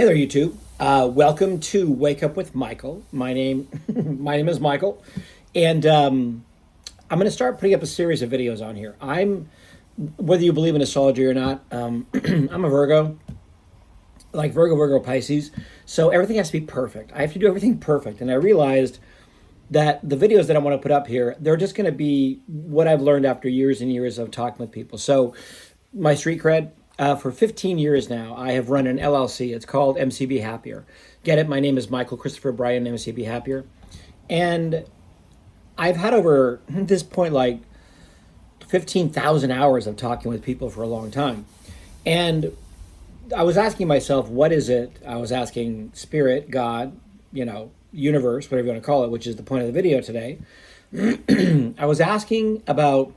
Hey there, YouTube. Welcome to Wake Up with Michael. My name, my name is Michael, and I'm going to start putting up a series of videos on here. Whether you believe in astrology or not, I'm a Virgo, like Virgo, Pisces. So everything has to be perfect. I have to do everything perfect, and I realized that the videos that I want to put up here, they're just going to be what I've learned after years and years of talking with people. So my street cred. For 15 years now, I have run an LLC. It's called MCB Happier. Get it? My name is Michael Christopher Bryan, MCB Happier. And I've had over at this point like 15,000 hours of talking with people for a long time. And I was asking myself, what is it? I was asking spirit, God, universe, whatever you want to call it, which is the point of the video today. I was asking about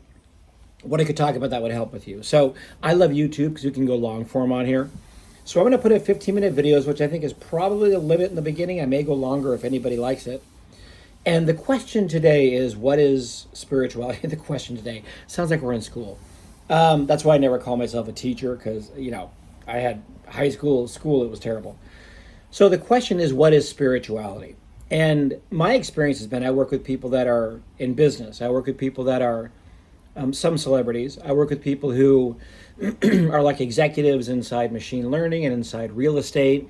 what I could talk about that would help with you. So I love YouTube because you can go long form on here. So I'm going to put in 15-minute videos, which I think is probably the limit in the beginning. I may go longer if anybody likes it. And the question today is, what is spirituality? The question today sounds like we're in school. That's why I never call myself a teacher because, I had high school, it was terrible. So the question is, what is spirituality? And my experience has been I work with people that are in business. I work with people that are some celebrities. I work with people who are like executives inside machine learning and inside real estate.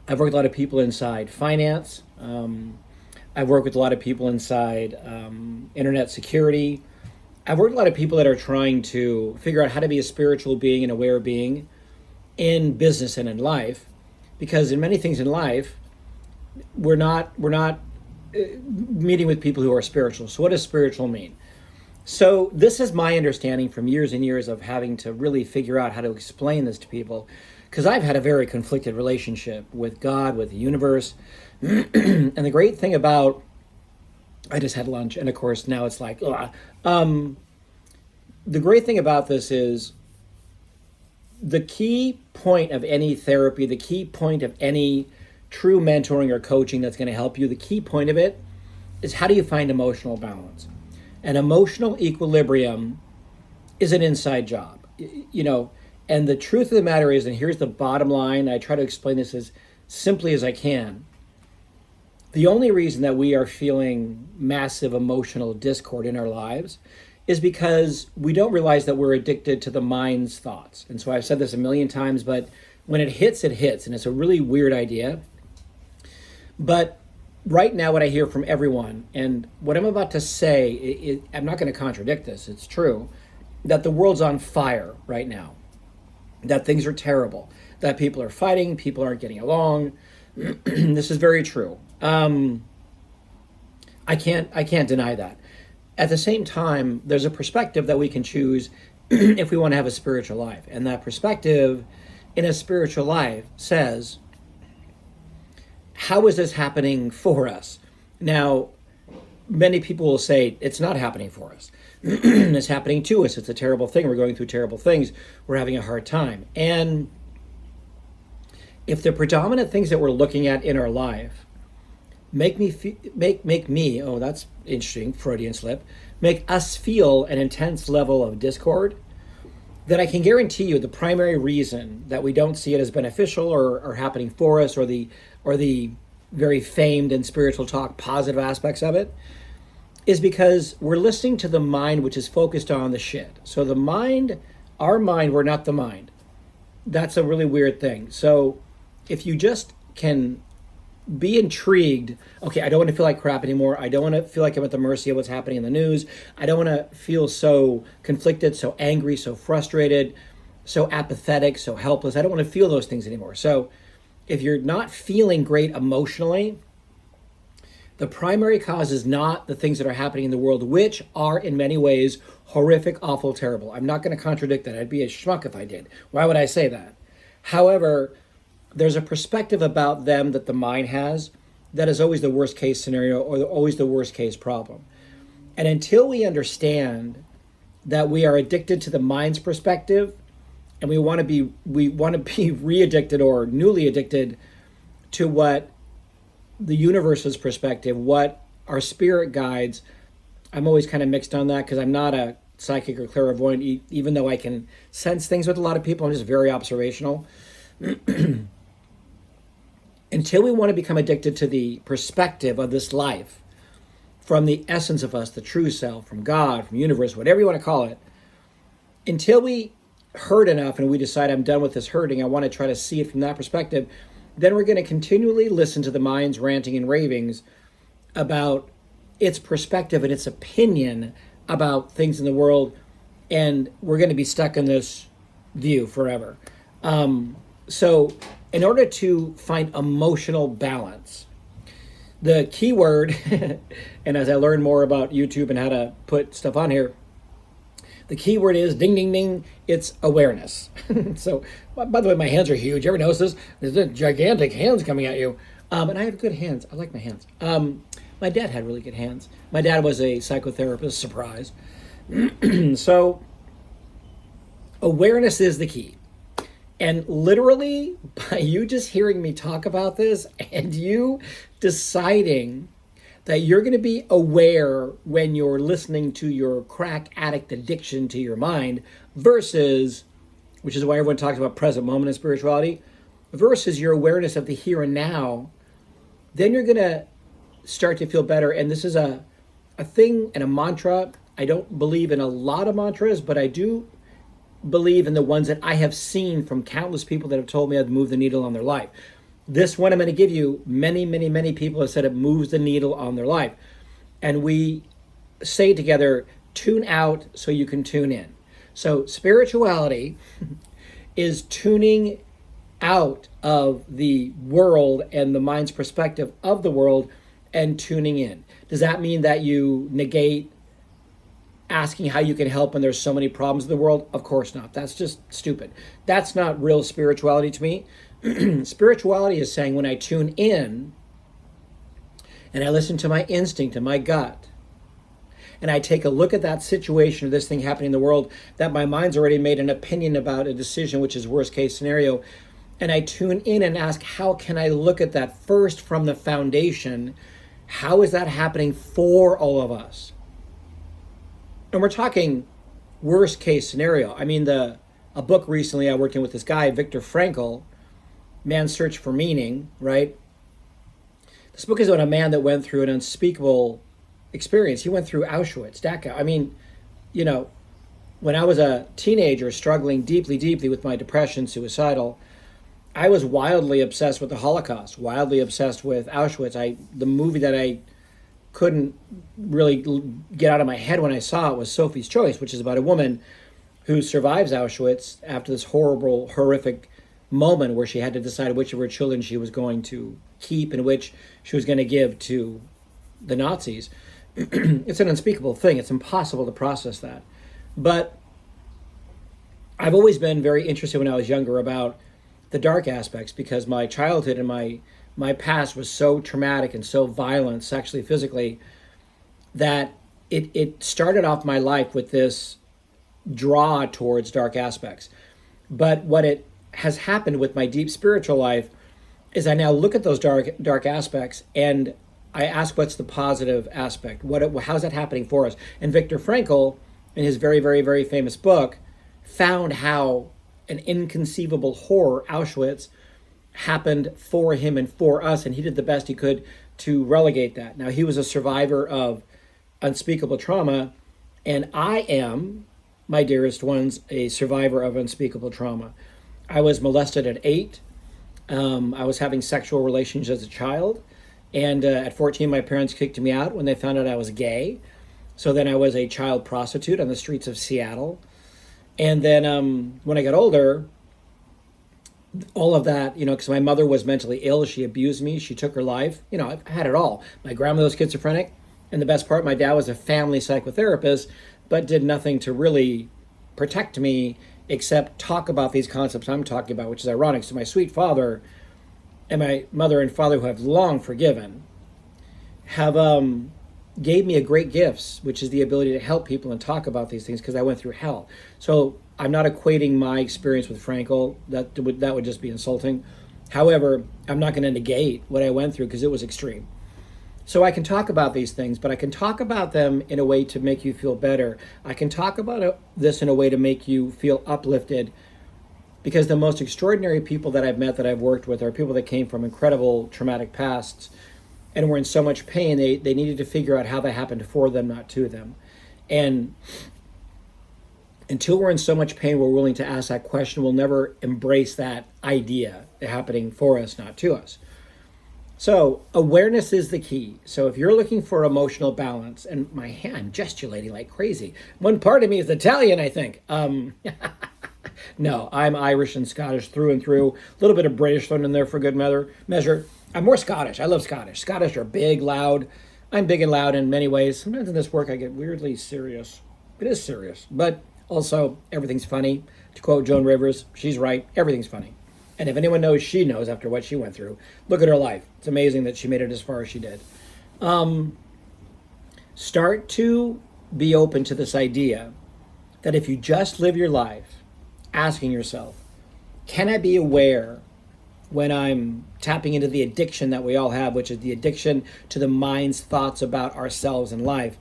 I've worked with a lot of people inside finance. I've worked with a lot of people inside internet security. I've worked with a lot of people that are trying to figure out how to be a spiritual being and aware being in business and in life, because in many things in life, we're not meeting with people who are spiritual. So what does spiritual mean? So this is my understanding from years and years of having to really figure out how to explain this to people, because I've had a very conflicted relationship with God, with the universe. And the great thing about, I just had lunch, and of course now it's like, the great thing about this is the key point of any therapy, the key point of any true mentoring or coaching that's going to help you, the key point of it is, how do you find emotional balance? An emotional equilibrium is an inside job, and the truth of the matter is, and here's the bottom line, I try to explain this as simply as I can. The only reason that we are feeling massive emotional discord in our lives is because we don't realize that we're addicted to the mind's thoughts. And so I've said this a million times, but when it hits, and it's a really weird idea. But right now, what I hear from everyone, and what I'm about to say, I'm not going to contradict this, it's true, that the world's on fire right now, that things are terrible, that people are fighting, people aren't getting along. This is very true. I can't deny that. At the same time, there's a perspective that we can choose if we want to have a spiritual life. And that perspective in a spiritual life says, how is this happening for us? Now, many people will say it's not happening for us. It's happening to us. It's a terrible thing. We're going through terrible things. We're having a hard time. And if the predominant things that we're looking at in our life make me, oh, that's interesting, Freudian slip, make us feel an intense level of discord, then I can guarantee you the primary reason that we don't see it as beneficial or happening for us, or the very famed and spiritual talk positive aspects of it, is because we're listening to the mind, which is focused on the shit. So the mind, our mind, we're not the mind. That's a really weird thing. So if you just can be intrigued, okay, I don't want to feel like crap anymore. I don't want to feel like I'm at the mercy of what's happening in the news. I don't want to feel so conflicted, so angry, so frustrated, so apathetic, so helpless. I don't want to feel those things anymore. So if you're not feeling great emotionally, the primary cause is not the things that are happening in the world, which are in many ways horrific, awful, terrible. I'm not going to contradict that. I'd be a schmuck if I did. Why would I say that? However, there's a perspective about them that the mind has that is always the worst case scenario, or always the worst case problem. And until we understand that we are addicted to the mind's perspective, and we want to be re-addicted or newly addicted to what the universe's perspective, what our spirit guides. I'm always kind of mixed on that because I'm not a psychic or clairvoyant, even though I can sense things with a lot of people. I'm just very observational. Until we want to become addicted to the perspective of this life, from the essence of us, the true self, from God, from universe, whatever you want to call it, until we hurt enough and we decide I'm done with this hurting, I want to try to see it from that perspective, then we're going to continually listen to the mind's ranting and ravings about its perspective and its opinion about things in the world, and we're going to be stuck in this view forever. So in order to find emotional balance, the key word, and as I learn more about YouTube and how to put stuff on here, the key word is ding, ding, ding. It's awareness. So, by the way, my hands are huge. You ever notice this? There's gigantic hands coming at you. And I have good hands. I like my hands. My dad had really good hands. My dad was a psychotherapist, surprise. So, awareness is the key. And literally, by you just hearing me talk about this and you deciding that you're going to be aware when you're listening to your crack addict addiction to your mind versus, which is why everyone talks about present moment and spirituality, versus your awareness of the here and now, then you're going to start to feel better. And this is a thing and a mantra. I don't believe in a lot of mantras, but I do believe in the ones that I have seen from countless people that have told me I've moved the needle on their life. This one I'm going to give you, many, many, many people have said it moves the needle on their life. And we say together, tune out so you can tune in. So spirituality is tuning out of the world and the mind's perspective of the world and tuning in. Does that mean that you negate asking how you can help when there's so many problems in the world? Of course not. That's just stupid. That's not real spirituality to me. Spirituality is saying when I tune in and I listen to my instinct and my gut and I take a look at that situation or this thing happening in the world that my mind's already made an opinion about a decision, which is worst case scenario, and I tune in and ask, how can I look at that first from the foundation? How is that happening for all of us? And we're talking worst case scenario. I mean, a book recently I worked in with this guy, Viktor Frankl, Man's Search for Meaning, right? This book is about a man that went through an unspeakable experience. He went through Auschwitz, Dachau. I mean, you know, when I was a teenager struggling deeply, deeply with my depression, suicidal, I was wildly obsessed with the Holocaust, wildly obsessed with Auschwitz. The movie that I couldn't really get out of my head when I saw it was Sophie's Choice, which is about a woman who survives Auschwitz after this horrible, horrific moment where she had to decide which of her children she was going to keep and which she was going to give to the Nazis. It's an unspeakable thing. It's impossible to process that. But I've always been very interested when I was younger about the dark aspects because my childhood and my past was so traumatic and so violent, sexually, physically, that it started off my life with this draw towards dark aspects. But what it has happened with my deep spiritual life is I now look at those dark aspects and I ask, what's the positive aspect? How's that happening for us? And Viktor Frankl, in his very, very, very famous book, found how an inconceivable horror, Auschwitz, happened for him and for us, and he did the best he could to relegate that. Now, he was a survivor of unspeakable trauma, and I am, my dearest ones, a survivor of unspeakable trauma. I was molested at 8. I was having sexual relations as a child. And at 14, my parents kicked me out when they found out I was gay. So then I was a child prostitute on the streets of Seattle. And then when I got older, all of that, because my mother was mentally ill. She abused me. She took her life. I had it all. My grandmother was schizophrenic. And the best part, my dad was a family psychotherapist, but did nothing to really protect me except talk about these concepts I'm talking about, which is ironic. So my sweet father and my mother and father, who I've long forgiven, have gave me a great gifts, which is the ability to help people and talk about these things because I went through hell. So I'm not equating my experience with Frankl. That would just be insulting. However, I'm not going to negate what I went through because it was extreme. So I can talk about these things, but I can talk about them in a way to make you feel better. I can talk about this in a way to make you feel uplifted. because the most extraordinary people that I've met, that I've worked with, are people that came from incredible traumatic pasts and were in so much pain, they needed to figure out how that happened for them, not to them. And until we're in so much pain, we're willing to ask that question, we'll never embrace that idea happening for us, not to us. So awareness is the key. So if you're looking for emotional balance, and my hand, I'm gesticulating like crazy. One part of me is Italian, I think. No, I'm Irish and Scottish through and through. A little bit of British thrown in there for good measure. I'm more Scottish. I love Scottish. Scottish are big, loud. I'm big and loud in many ways. Sometimes in this work I get weirdly serious. It is serious, but also everything's funny. To quote Joan Rivers, she's right. Everything's funny. And if anyone knows, she knows after what she went through. Look at her life. It's amazing that she made it as far as she did. Start to be open to this idea that if you just live your life asking yourself, can I be aware when I'm tapping into the addiction that we all have, which is the addiction to the mind's thoughts about ourselves and life?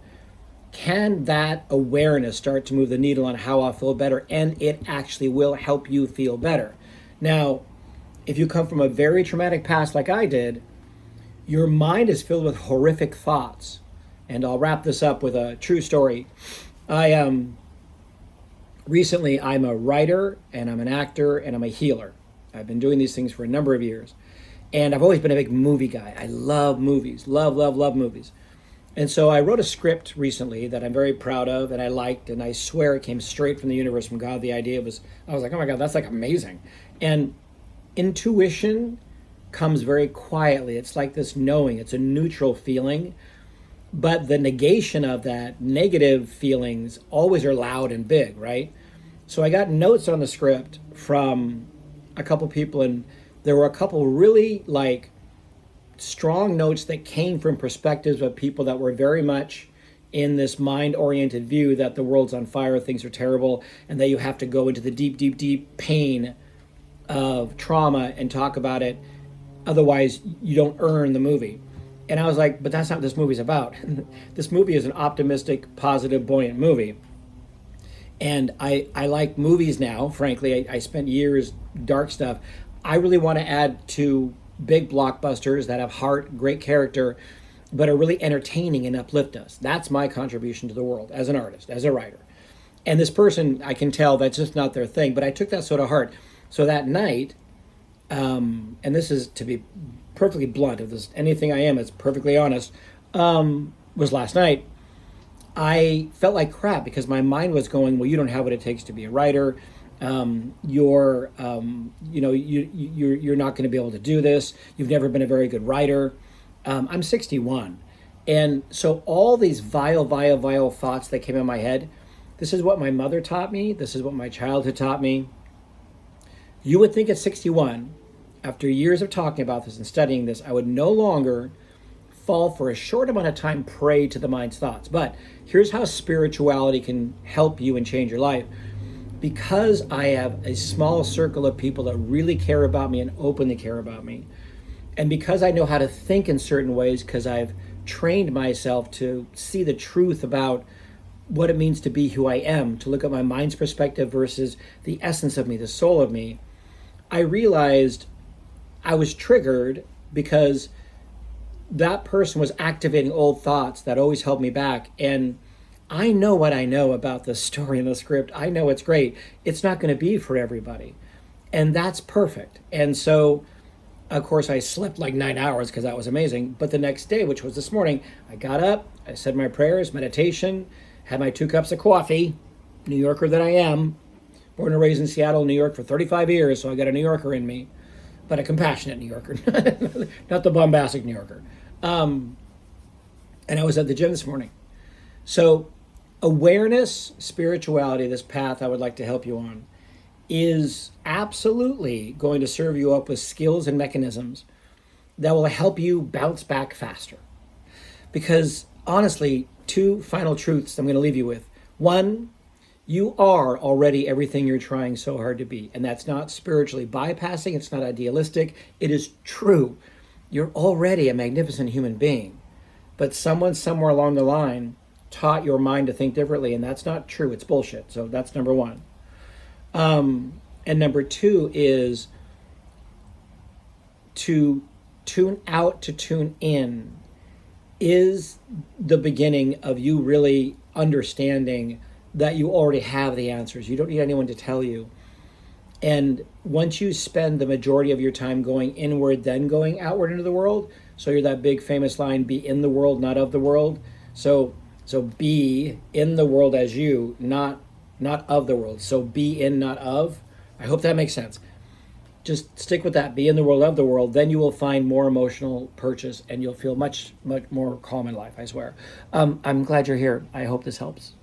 Can that awareness start to move the needle on how I feel better? And it actually will help you feel better. Now, if you come from a very traumatic past like I did, your mind is filled with horrific thoughts. And I'll wrap this up with a true story. Recently, I'm a writer, and I'm an actor, and I'm a healer. I've been doing these things for a number of years. And I've always been a big movie guy. I love movies, love movies. And so I wrote a script recently that I'm very proud of and I liked, and I swear it came straight from the universe, from God. The idea was, I was like, oh my God, that's like amazing. And intuition comes very quietly. It's like this knowing, it's a neutral feeling, but the negation of that negative feelings always are loud and big, right? So I got notes on the script from a couple people, and there were a couple really like strong notes that came from perspectives of people that were very much in this mind-oriented view that the world's on fire, things are terrible, and that you have to go into the deep pain of trauma and talk about it. Otherwise, you don't earn the movie. And I was like, but that's not what this movie's about. This movie is an optimistic, positive, buoyant movie. And I like movies now, frankly. I spent years dark stuff. I really want to add to big blockbusters that have heart, great character, but are really entertaining and uplift us. That's my contribution to the world as an artist, as a writer. And this person, I can tell that's just not their thing, but I took that so to heart. So that night, and this is to be perfectly blunt, if there's anything I am, it's perfectly honest, was last night. I felt like crap because my mind was going, well, you don't have what it takes to be a writer. You're not going to be able to do this. You've never been a very good writer. I'm 61. And so all these vile thoughts that came in my head, this is what my mother taught me. This is what my childhood taught me. You would think at 61, after years of talking about this and studying this, I would no longer fall for a short amount of time prey to the mind's thoughts. But here's how spirituality can help you and change your life. Because I have a small circle of people that really care about me and openly care about me, and because I know how to think in certain ways, because I've trained myself to see the truth about what it means to be who I am, to look at my mind's perspective versus the essence of me, the soul of me, I realized I was triggered because that person was activating old thoughts that always held me back. And I know what I know about the story and the script. I know it's great. It's not going to be for everybody. And that's perfect. And so, of course, I slept like 9 hours because that was amazing. But the next day, which was this morning, I got up, I said my prayers, meditation, had my 2 cups of coffee, New Yorker that I am, born and raised in Seattle, New York for 35 years, so I got a New Yorker in me, but a compassionate New Yorker, not the bombastic New Yorker. And I was at the gym this morning. So awareness, spirituality, this path I would like to help you on, is absolutely going to serve you up with skills and mechanisms that will help you bounce back faster. Because honestly, 2 final truths I'm going to leave you with. 1, you are already everything you're trying so hard to be. And that's not spiritually bypassing. It's not idealistic. It is true. You're already a magnificent human being. But someone somewhere along the line taught your mind to think differently. And that's not true. It's bullshit. So that's number 1. And number two is to tune out to tune in is the beginning of you really understanding that you already have the answers. You don't need anyone to tell you. And once you spend the majority of your time going inward, then going outward into the world, so you're that big famous line, be in the world, not of the world. So be in the world as you, not of the world. So be in, not of. I hope that makes sense. Just stick with that. Be in the world, of the world. Then you will find more emotional purchase, and you'll feel much more calm in life. I swear. I'm glad you're here. I hope this helps.